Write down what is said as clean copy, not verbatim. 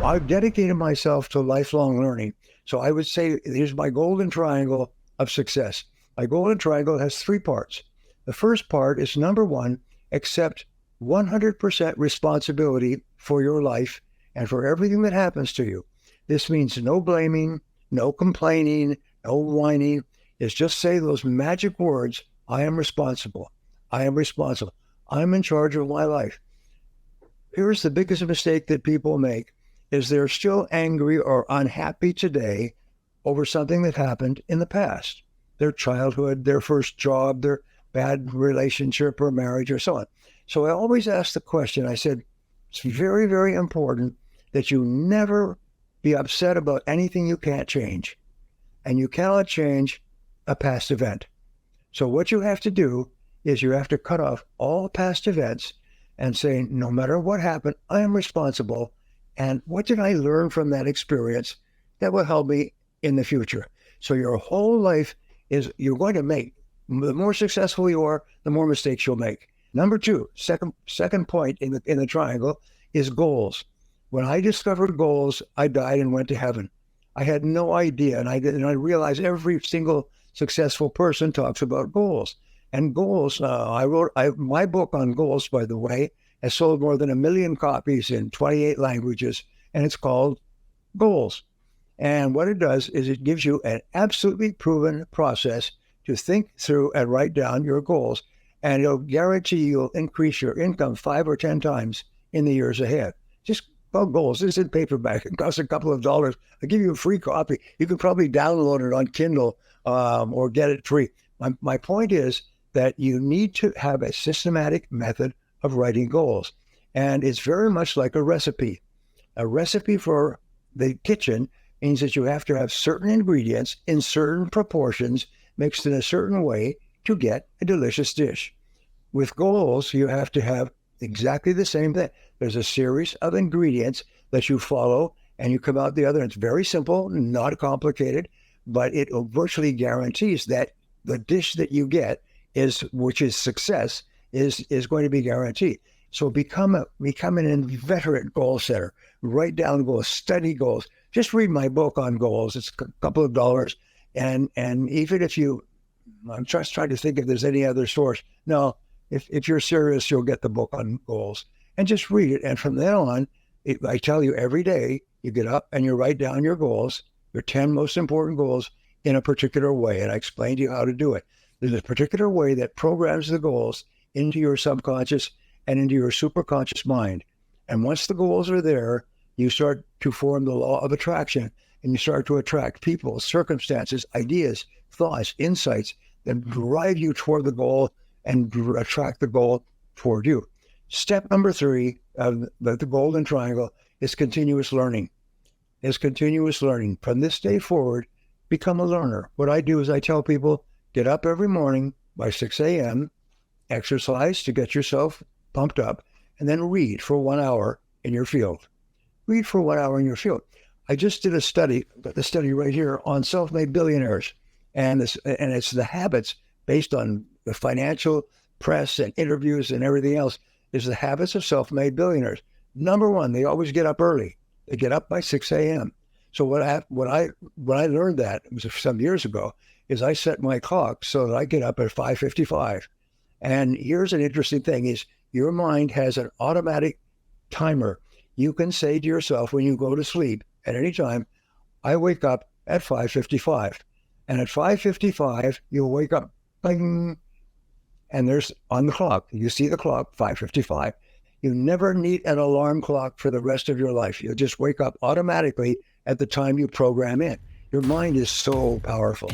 I've dedicated myself to lifelong learning. So I would say here's my golden triangle of success. My golden triangle has three parts. The first part is number one, accept 100% responsibility for your life and for everything that happens to you. This means no blaming, no complaining, no whining. It's just say those magic words, I am responsible. I am responsible. I'm in charge of my life. Here's the biggest mistake that people make is they're still angry or unhappy today over something that happened in the past, their childhood, their first job, their bad relationship or marriage or so on. So I always ask the question, I said, it's very, very important that you never be upset about anything you can't change. And you cannot change a past event. So what you have to do is you have to cut off all past events and say, no matter what happened, I am responsible. And what did I learn from that experience that will help me in the future? So your whole life is you're going to make. The more successful you are, the more mistakes you'll make. Number two, second point in the triangle is goals. When I discovered goals, I died and went to heaven. I had no idea, and I realized every single successful person talks about goals. And goals, my book on goals, by the way, has sold more than 1 million copies in 28 languages, and it's called Goals. And what it does is it gives you an absolutely proven process to think through and write down your goals, and it'll guarantee you'll increase your income 5 or 10 times in the years ahead. Just call Goals. This is in paperback. It costs a couple of dollars. I'll give you a free copy. You can probably download it on Kindle or get it free. My point is that you need to have a systematic method of writing goals. And it's very much like a recipe. A recipe for the kitchen means that you have to have certain ingredients in certain proportions mixed in a certain way to get a delicious dish. With goals, you have to have exactly the same thing. There's a series of ingredients that you follow and you come out the other. It's very simple, not complicated, but it virtually guarantees that the dish that you get which is success, is going to be guaranteed. So become an inveterate goal setter. Write down goals, study goals. Just read my book on goals. It's a couple of dollars. And even if I'm just trying to think if there's any other source. No, if you're serious, you'll get the book on goals. And just read it. And from then on, I tell you every day, you get up and you write down your goals, your 10 most important goals in a particular way. And I explain to you how to do it. There's a particular way that programs the goals into your subconscious and into your superconscious mind. And once the goals are there, you start to form the law of attraction, and you start to attract people, circumstances, ideas, thoughts, insights that drive you toward the goal and attract the goal toward you. Step number 3 of the golden triangle is continuous learning. From this day forward, become a learner. What I do is I tell people, get up every morning by 6 a.m., exercise to get yourself pumped up, and then read for 1 hour in your field. Read for 1 hour in your field. I just did a study, got the study right here, on self-made billionaires. And it's the habits based on the financial press and interviews and everything else, is the habits of self-made billionaires. Number one, they always get up early. They get up by 6 a.m. So when I learned that, it was some years ago, is I set my clock so that I get up at 5:55. And here's an interesting thing is your mind has an automatic timer. You can say to yourself when you go to sleep at any time, I wake up at 5:55. And at 5:55, you'll wake up, bing, and there's on the clock, you see the clock, 5:55. You never need an alarm clock for the rest of your life. You'll just wake up automatically at the time you program in. Your mind is so powerful.